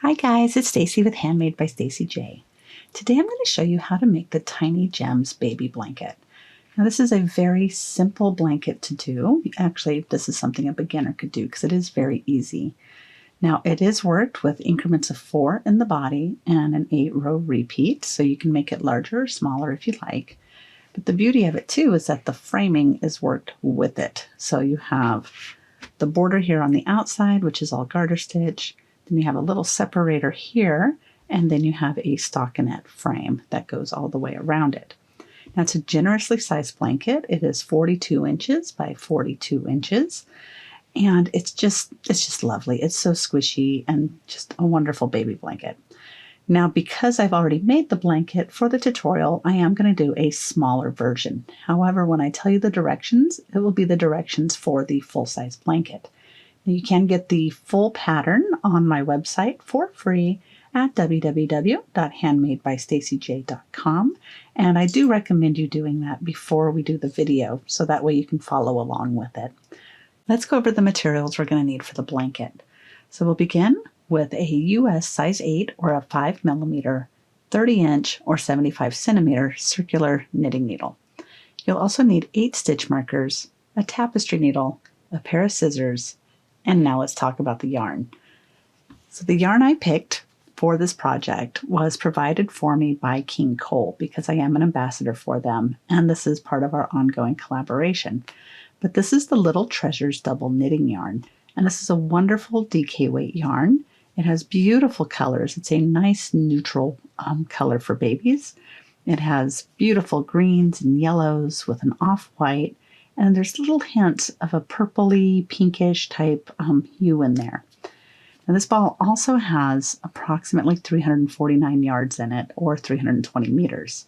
Hi guys, it's Stacy with Handmade by StacyJ. Today I'm going to show you how to make the Tiny Gems baby blanket. Now this is a very simple blanket to do. Actually, this is something a beginner could do because it is very easy. Now it is worked with increments of 4 in the body and an 8-row repeat, so you can make it larger or smaller if you like. But the beauty of it too is that the framing is worked with it. So you have the border here on the outside, which is all garter stitch. Then you have a little separator here, and then you have a stockinette frame that goes all the way around it. Now it's a generously sized blanket. It is 42 inches by 42 inches, and it's just lovely. It's so squishy and just a wonderful baby blanket. Now, because I've already made the blanket for the tutorial, I am going to do a smaller version. However, when I tell you the directions, it will be the directions for the full-size blanket. You can get the full pattern on my website for free at www.handmadebystacyj.com, and I do recommend you doing that before we do the video, so that way you can follow along with it. Let's go over the materials we're going to need for the blanket. So we'll begin with a US size 8 or a 5mm, 30-inch or 75cm circular knitting needle. You'll also need 8 stitch markers, a tapestry needle, a pair of scissors, and now let's talk about the yarn. So the yarn I picked for this project was provided for me by King Cole because I am an ambassador for them, and this is part of our ongoing collaboration. But this is the Little Treasures double knitting yarn, and this is a wonderful DK weight yarn. It has beautiful colors. It's a nice neutral color for babies. It has beautiful greens and yellows with an off-white, and there's little hints of a purpley, pinkish type hue in there. Now this ball also has approximately 349 yards in it, or 320 meters.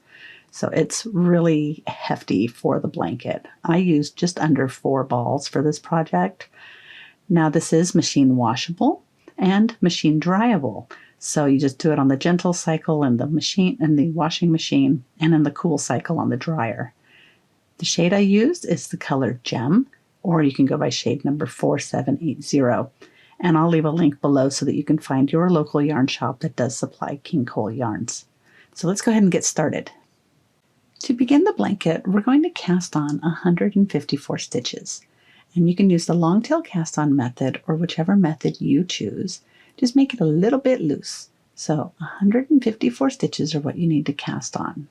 So it's really hefty for the blanket. I used just under 4 balls for this project. Now this is machine washable and machine dryable. So you just do it on the gentle cycle in the machine, in the washing machine, and in the cool cycle on the dryer. The shade I used is the color Gem, or you can go by shade number 4780. And I'll leave a link below so that you can find your local yarn shop that does supply King Cole yarns. So let's go ahead and get started. To begin the blanket, we're going to cast on 154 stitches. And you can use the long tail cast on method or whichever method you choose. Just make it a little bit loose. So 154 stitches are what you need to cast on.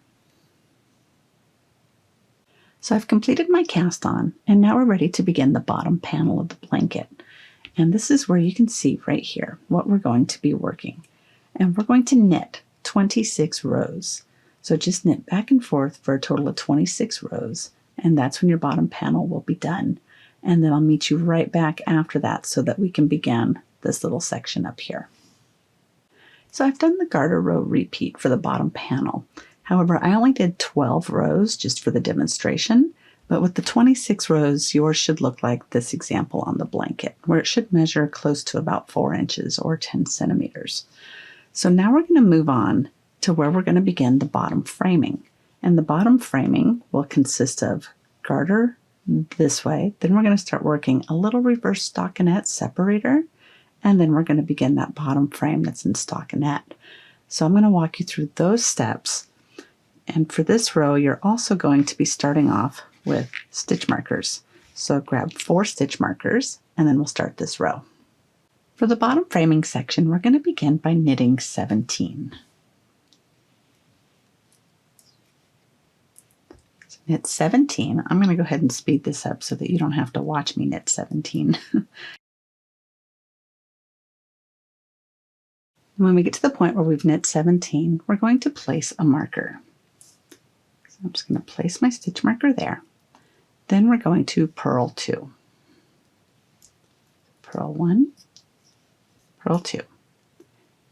So I've completed my cast on, and now we're ready to begin the bottom panel of the blanket. And this is where you can see right here what we're going to be working. And we're going to knit 26 rows. So just knit back and forth for a total of 26 rows, and that's when your bottom panel will be done. And then I'll meet you right back after that so that we can begin this little section up here. So I've done the garter row repeat for the bottom panel. However, I only did 12 rows just for the demonstration, but with the 26 rows, yours should look like this example on the blanket, where it should measure close to about 4 inches or 10 centimeters. So now we're going to move on to where we're going to begin the bottom framing. And the bottom framing will consist of garter this way, then we're going to start working a little reverse stockinette separator, and then we're going to begin that bottom frame that's in stockinette. So I'm going to walk you through those steps. And for this row, you're also going to be starting off with stitch markers. So grab 4 stitch markers, and then we'll start this row. For the bottom framing section, we're going to begin by knitting 17. So knit 17. I'm going to go ahead and speed this up so that you don't have to watch me knit 17. When we get to the point where we've knit 17, we're going to place a marker. I'm just going to place my stitch marker there. Then we're going to purl 2. Purl 1, purl 2.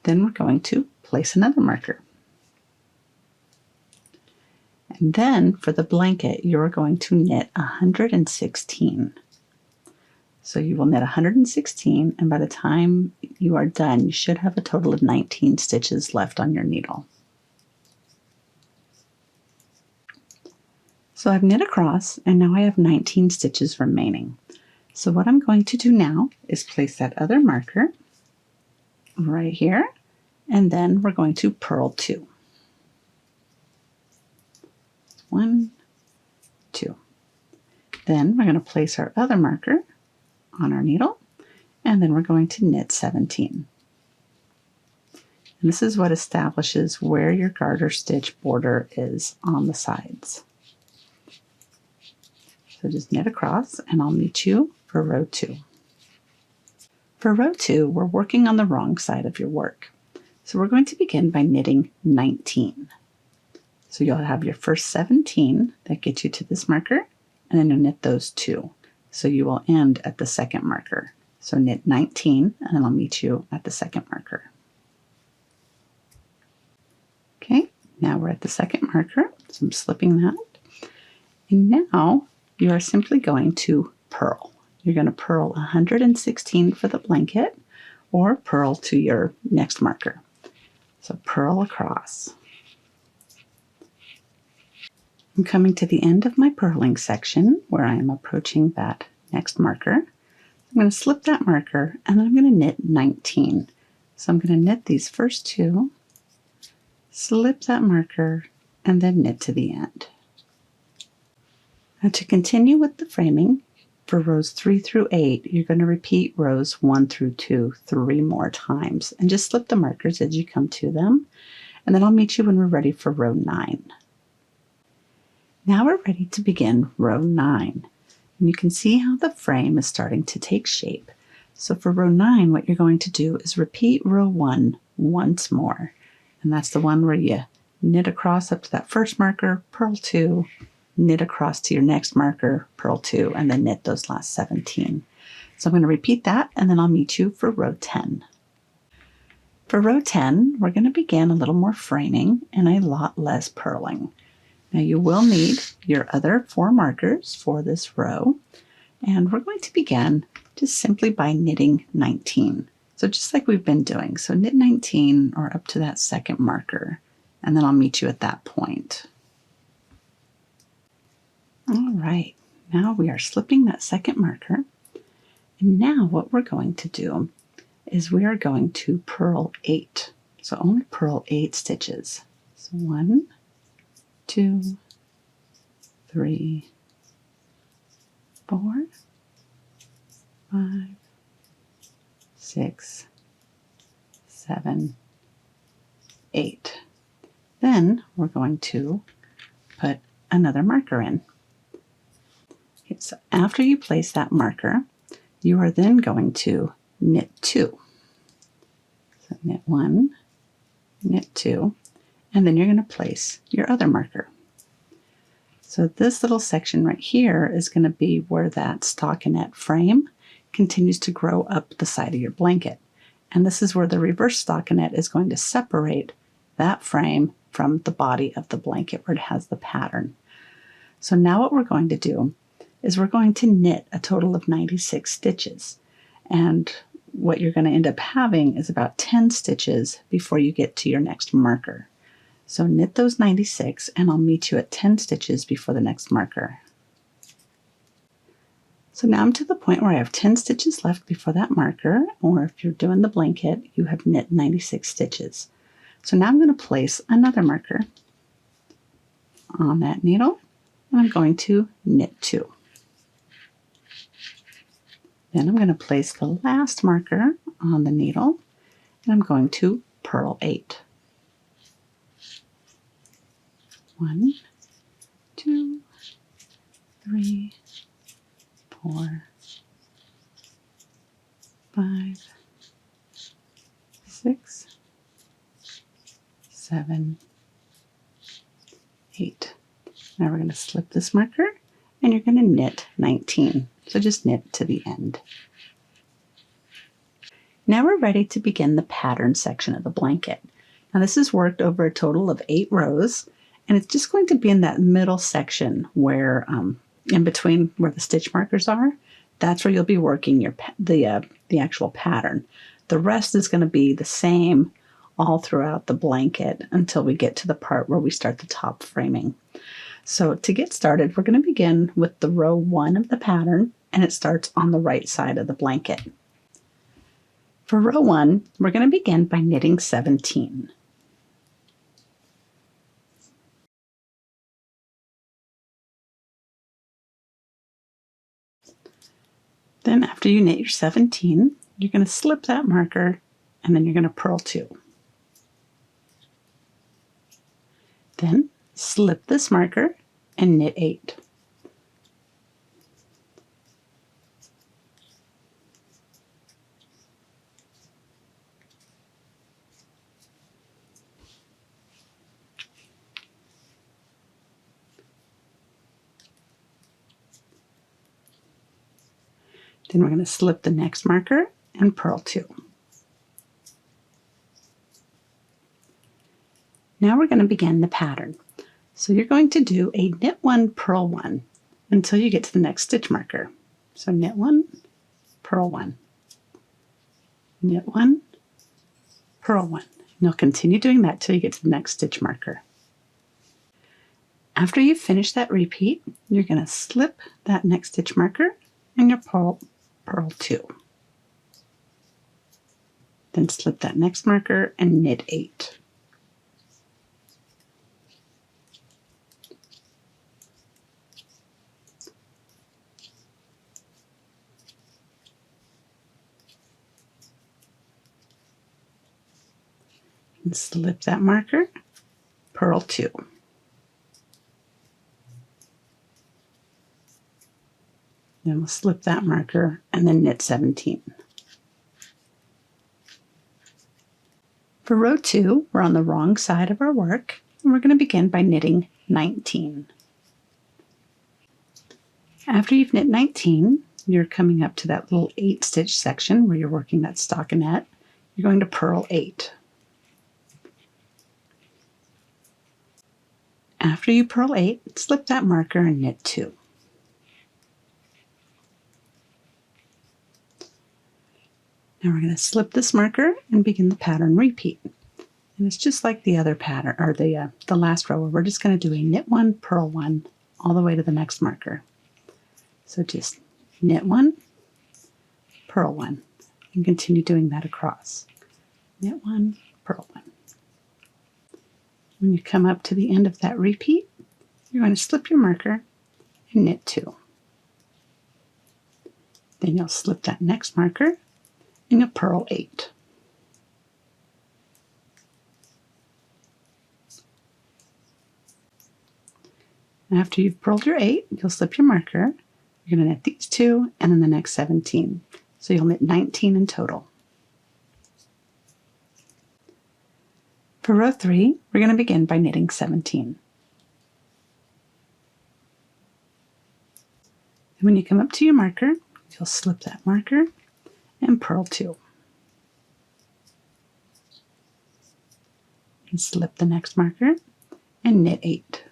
Then we're going to place another marker. And then for the blanket, you're going to knit 116. So you will knit 116, and by the time you are done, you should have a total of 19 stitches left on your needle. So I've knit across, and now I have 19 stitches remaining. So what I'm going to do now is place that other marker right here, and then we're going to purl 2. 1, 2. Then we're going to place our other marker on our needle, and then we're going to knit 17. And this is what establishes where your garter stitch border is on the sides. So just knit across, and I'll meet you for row 2. For row 2, we're working on the wrong side of your work. So we're going to begin by knitting 19. So you'll have your first 17 that gets you to this marker, and then you'll knit those 2. So you will end at the second marker. So knit 19, and then I'll meet you at the second marker. Okay, now we're at the second marker, so I'm slipping that. And now you are simply going to purl. You're going to purl 116 for the blanket, or purl to your next marker. So purl across. I'm coming to the end of my purling section where I am approaching that next marker. I'm going to slip that marker, and then I'm going to knit 19. So I'm going to knit these first 2, slip that marker, and then knit to the end. Now to continue with the framing, for rows 3 through 8, you're going to repeat rows 1 through 2 3 more times, and just slip the markers as you come to them, and then I'll meet you when we're ready for row 9. Now we're ready to begin row 9, and you can see how the frame is starting to take shape. So for row 9, what you're going to do is repeat row 1 once more, and that's the one where you knit across up to that first marker, purl 2, knit across to your next marker, purl 2, and then knit those last 17. So I'm going to repeat that, and then I'll meet you for row 10. For row 10, we're going to begin a little more framing and a lot less purling. Now you will need your other 4 markers for this row, and we're going to begin just simply by knitting 19. So just like we've been doing, so knit 19 or up to that second marker, and then I'll meet you at that point. All right, now we are slipping that second marker, and now what we're going to do is we are going to purl 8. So only purl 8 stitches. So 1, 2, 3, 4, 5, 6, 7, 8. Then we're going to put another marker in. Okay, so after you place that marker, you are then going to knit 2. So knit 1, knit 2, and then you're going to place your other marker. So this little section right here is going to be where that stockinette frame continues to grow up the side of your blanket. And this is where the reverse stockinette is going to separate that frame from the body of the blanket where it has the pattern. So now what we're going to do is we're going to knit a total of 96 stitches. And what you're going to end up having is about 10 stitches before you get to your next marker. So knit those 96, and I'll meet you at 10 stitches before the next marker. So now I'm to the point where I have 10 stitches left before that marker, or if you're doing the blanket, you have knit 96 stitches. So now I'm going to place another marker on that needle, and I'm going to knit 2. Then I'm going to place the last marker on the needle, and I'm going to purl 8. 1, 2, 3, 4, 5, 6, 7, 8. Now we're going to slip this marker, and you're going to knit 19. So just knit to the end. Now we're ready to begin the pattern section of the blanket. Now this is worked over a total of 8 rows, and it's just going to be in that middle section where, in between where the stitch markers are, that's where you'll be working your the actual pattern. The rest is going to be the same all throughout the blanket until we get to the part where we start the top framing. So to get started, we're going to begin with the row 1 of the pattern, and it starts on the right side of the blanket. For row 1, we're going to begin by knitting 17. Then after you knit your 17, you're going to slip that marker and then you're going to purl 2. Then slip this marker and knit 8. Then we're going to slip the next marker and purl 2. Now we're going to begin the pattern. So you're going to do a knit 1, purl 1 until you get to the next stitch marker. So knit 1, purl 1, knit 1, purl 1. And you'll continue doing that till you get to the next stitch marker. After you finish that repeat, you're going to slip that next stitch marker and you'll purl 2. Then slip that next marker and knit 8. And slip that marker, purl 2. Then we'll slip that marker and then knit 17. For row 2, we're on the wrong side of our work, and we're going to begin by knitting 19. After you've knit 19, you're coming up to that little 8-stitch section where you're working that stockinette. You're going to purl 8. After you purl 8, slip that marker and knit 2. Now we're going to slip this marker and begin the pattern repeat. And it's just like the other pattern, or the last row, where we're just going to do a knit 1, purl 1, all the way to the next marker. So just knit 1, purl 1, and continue doing that across. Knit 1, purl 1. When you come up to the end of that repeat, you're going to slip your marker and knit 2. Then you'll slip that next marker and you'll purl 8. After you've purled your 8, you'll slip your marker. You're going to knit these 2 and then the next 17. So you'll knit 19 in total. For row 3, we're going to begin by knitting 17. And when you come up to your marker, you'll slip that marker and purl 2. And slip the next marker and knit 8.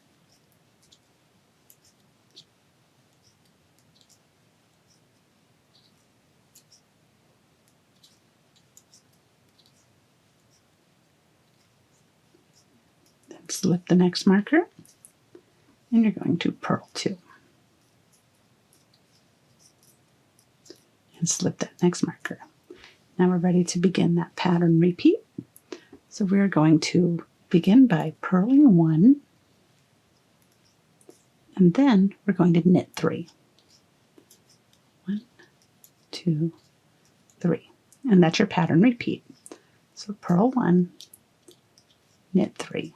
Then slip the next marker and you're going to purl 2. And slip that next marker. Now we're ready to begin that pattern repeat. So we're going to begin by purling 1, and then we're going to knit 3. 1, 2, 3. And that's your pattern repeat. So purl 1, knit 3.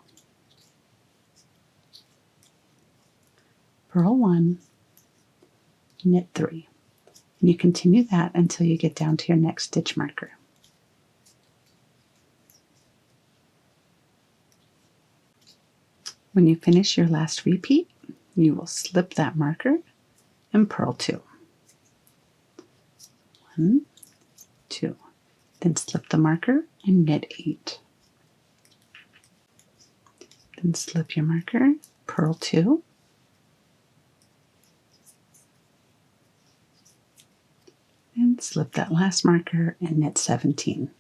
Purl 1, knit 3. And you continue that until you get down to your next stitch marker. When you finish your last repeat, you will slip that marker and purl 2. 1, 2. Then slip the marker and knit 8. Then slip your marker, purl 2. And slip that last marker and knit 17.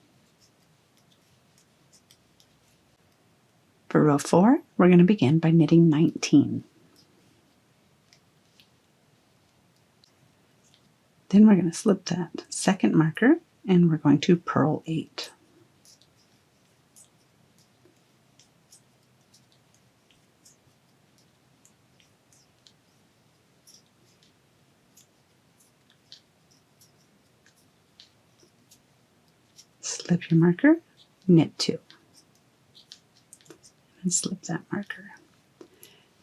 For row 4, we're going to begin by knitting 19. Then we're going to slip that second marker and we're going to purl 8. Slip your marker, knit 2, and slip that marker.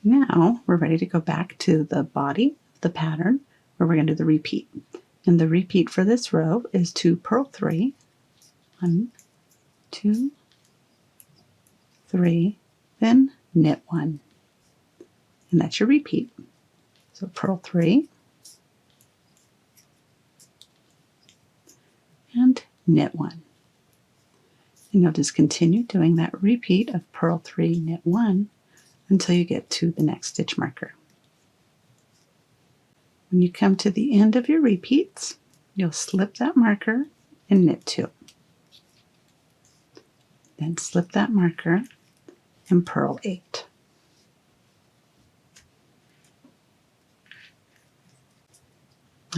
Now we're ready to go back to the body of the pattern where we're going to do the repeat. And the repeat for this row is to purl 3, 1, 2, 3, then knit 1. And that's your repeat. So purl 3 and knit 1. And you'll just continue doing that repeat of purl 3, knit 1 until you get to the next stitch marker. When you come to the end of your repeats, you'll slip that marker and knit 2. Then slip that marker and purl 8.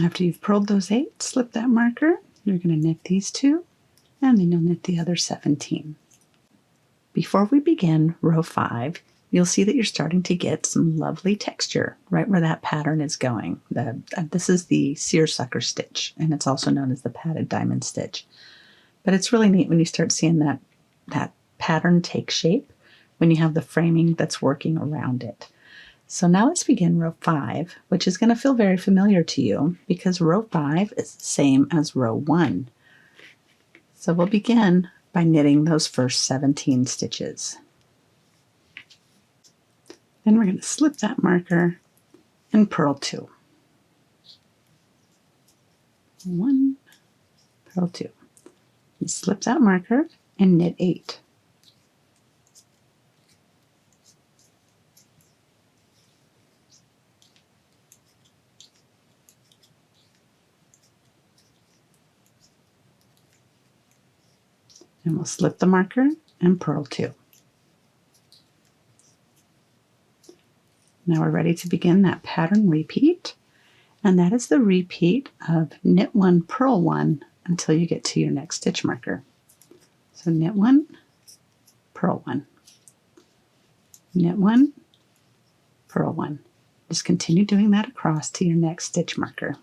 After you've purled those 8, slip that marker. You're going to knit these 2, and then you'll knit the other 17. Before we begin row 5, you'll see that you're starting to get some lovely texture right where that pattern is going. This is the seersucker stitch, and it's also known as the padded diamond stitch. But it's really neat when you start seeing that pattern take shape when you have the framing that's working around it. So now let's begin row 5, which is going to feel very familiar to you because row 5 is the same as row 1. So we'll begin by knitting those first 17 stitches. Then we're going to slip that marker and purl 2. 1, purl 2. And slip that marker and knit 8. And we'll slip the marker and purl 2. Now we're ready to begin that pattern repeat, and that is the repeat of knit 1, purl 1 until you get to your next stitch marker. So knit 1, purl 1, knit 1, purl 1. Just continue doing that across to your next stitch marker.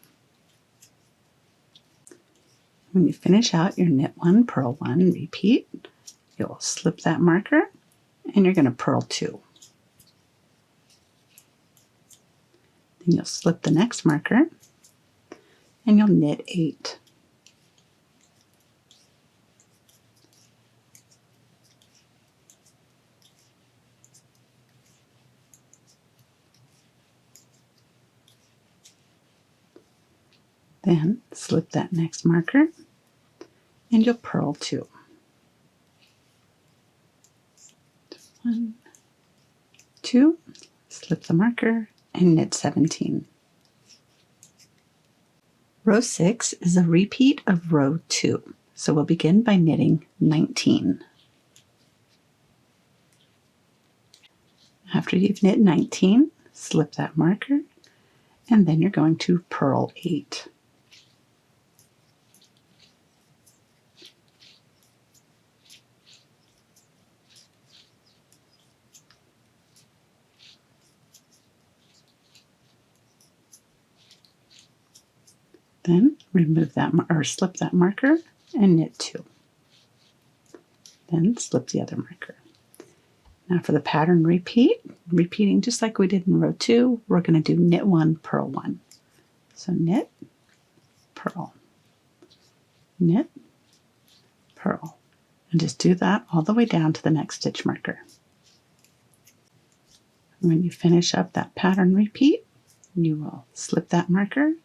When you finish out your knit 1, purl 1 repeat, you'll slip that marker and you're going to purl 2. Then you'll slip the next marker and you'll knit 8. Then slip that next marker and you'll purl 2. 1, 2, slip the marker and knit 17. Row 6 is a repeat of row 2, so we'll begin by knitting 19. After you've knit 19, slip that marker, and then you're going to purl 8. Then remove that or slip that marker and knit 2. Then slip the other marker. Now for the pattern repeating just like we did in row 2, we're going to do knit 1, purl 1. So knit, purl, knit, purl. And just do that all the way down to the next stitch marker. When you finish up that pattern repeat, you will slip that marker,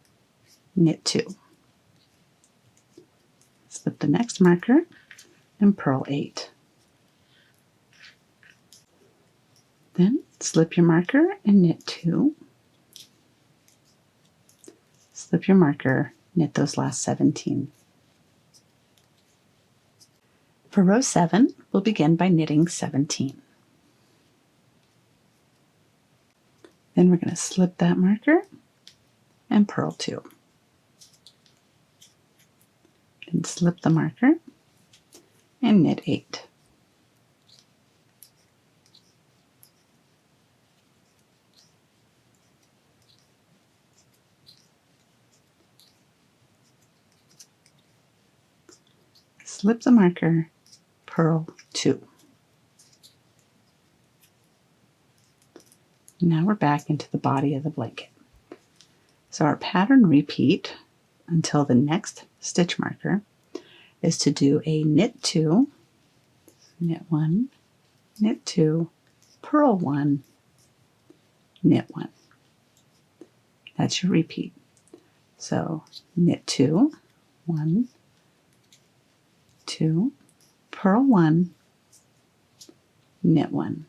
knit 2. Slip the next marker and purl 8. Then slip your marker and knit 2. Slip your marker, knit those last 17. For row 7, we'll begin by knitting 17. Then we're going to slip that marker and purl 2. Then slip the marker and knit 8. Slip the marker, purl 2. Now we're back into the body of the blanket. So our pattern repeat until the next stitch marker is to do a knit 2, knit 1, knit 2, purl 1, knit 1. That's your repeat. So knit 2, 1, 2, purl 1, knit 1.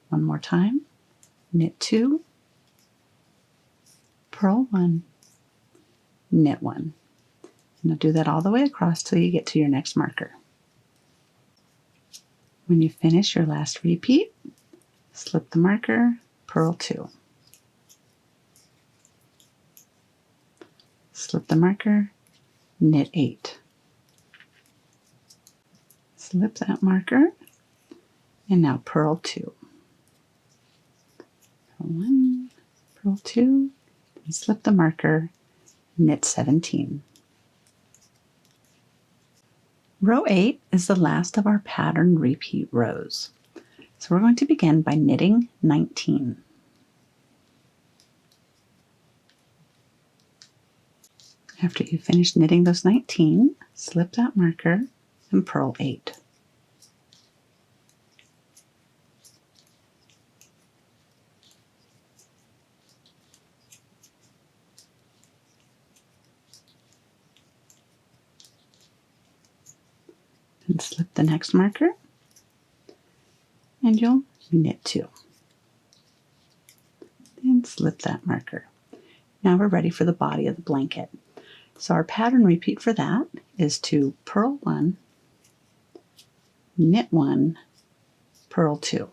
One more time, knit 2, purl 1, knit 1. And you'll do that all the way across till you get to your next marker. When you finish your last repeat, slip the marker, purl 2. Slip the marker, knit 8. Slip that marker, and now purl 2. Purl 1, purl 2, and slip the marker, knit 17. Row 8 is the last of our pattern repeat rows. So we're going to begin by knitting 19. After you finish knitting those 19, slip that marker and purl 8. Then slip the next marker and you'll knit 2. Then slip that marker. Now we're ready for the body of the blanket. So our pattern repeat for that is to purl 1, knit 1, purl 2.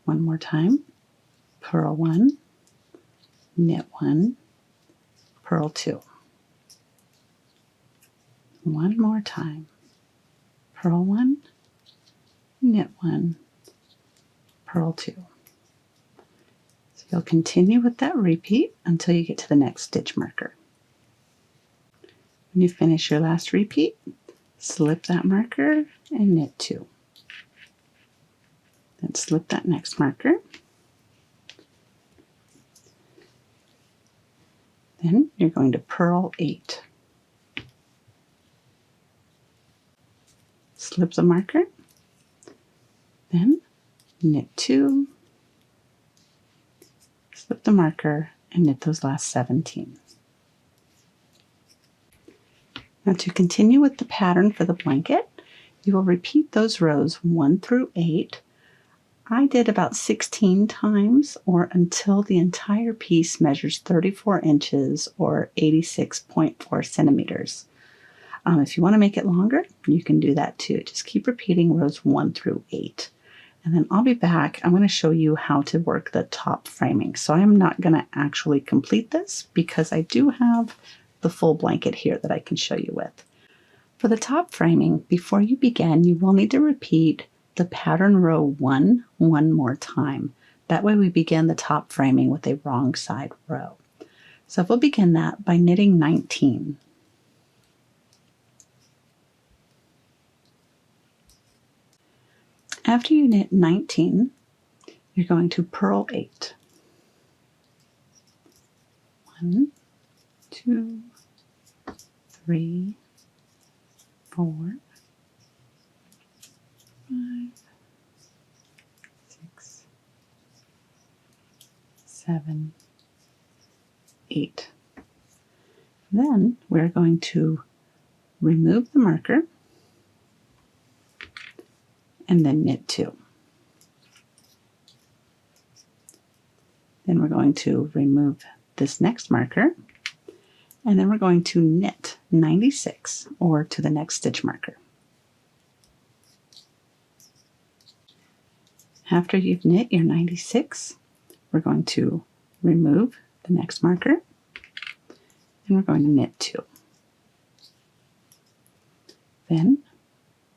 One more time, purl 1, knit 1, purl 2. One more time, purl 1, knit 1, purl 2. So you'll continue with that repeat until you get to the next stitch marker. When you finish your last repeat, slip that marker and knit 2. Then slip that next marker. Then you're going to purl 8. Slip the marker, then knit 2, slip the marker, and knit those last 17. Now to continue with the pattern for the blanket, you will repeat those rows 1 through 8. I did about 16 times or until the entire piece measures 34 inches or 86.4 centimeters. If you want to make it longer, you can do that too. Just keep repeating rows 1 through 8. And then I'll be back. I'm going to show you how to work the top framing. So I'm not going to actually complete this because I do have the full blanket here that I can show you with. For the top framing, before you begin, you will need to repeat the pattern row 1 one more time. That way we begin the top framing with a wrong side row. So we'll begin that by knitting 19. After you knit 19, you're going to purl 8. 1, 2, 3, 4, 5, 6, 7, 8. Then we're going to remove the marker and then knit 2. Then we're going to remove this next marker, and then we're going to knit 96 or to the next stitch marker. After you've knit your 96, we're going to remove the next marker and we're going to knit 2. Then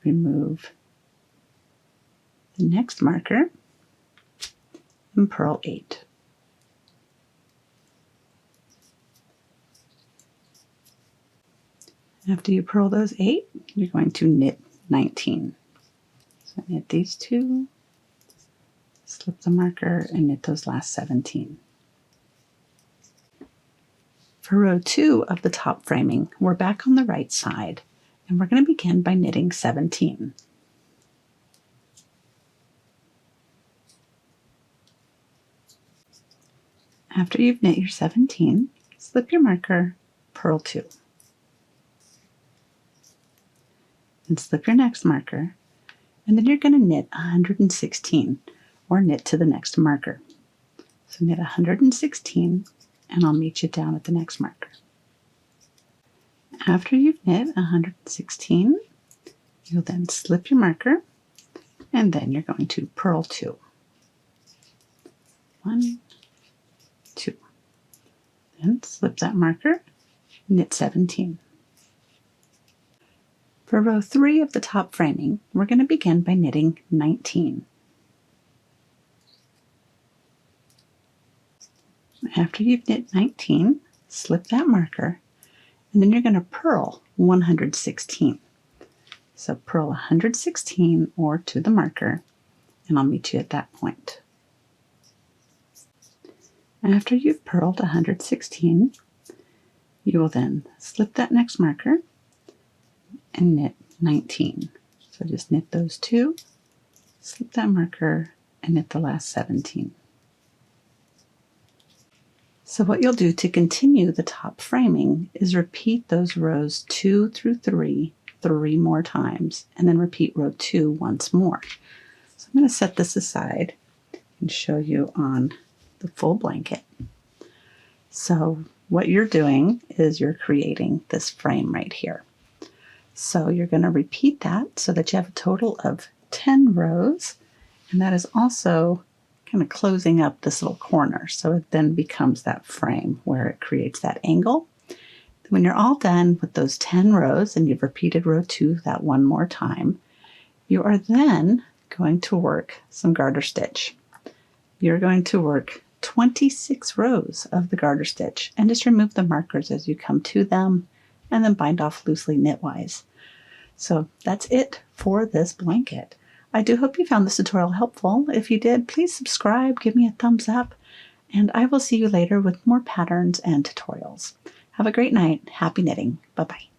remove the next marker and purl 8. After you purl those 8, you're going to knit 19. So knit these 2, slip the marker, and knit those last 17. For row 2 of the top framing, we're back on the right side, and we're going to begin by knitting 17. After you've knit your 17, slip your marker, purl 2. And slip your next marker, and then you're going to knit 116, or knit to the next marker. So knit 116, and I'll meet you down at the next marker. After you've knit 116, you'll then slip your marker, and then you're going to purl 2. 1, 2. Then slip that marker, knit 17. For row 3 of the top framing, we're going to begin by knitting 19. After you've knit 19, slip that marker, and then you're going to purl 116. So purl 116 or to the marker, and I'll meet you at that point. After you've purled 116, you will then slip that next marker and knit 19. So just knit those 2, slip that marker, and knit the last 17. So what you'll do to continue the top framing is repeat those rows 2 through 3 more times, and then repeat row 2 once more. So I'm going to set this aside and show you on the full blanket. So what you're doing is you're creating this frame right here. So you're going to repeat that so that you have a total of 10 rows, and that is also kind of closing up this little corner. So it then becomes that frame where it creates that angle. When you're all done with those 10 rows and you've repeated row 2 that one more time, you are then going to work some garter stitch. You're going to work 26 rows of the garter stitch, and just remove the markers as you come to them, and then bind off loosely knitwise. So that's it for this blanket. I do hope you found this tutorial helpful. If you did, please subscribe, give me a thumbs up, and I will see you later with more patterns and tutorials. Have a great night. Happy knitting. Bye-bye.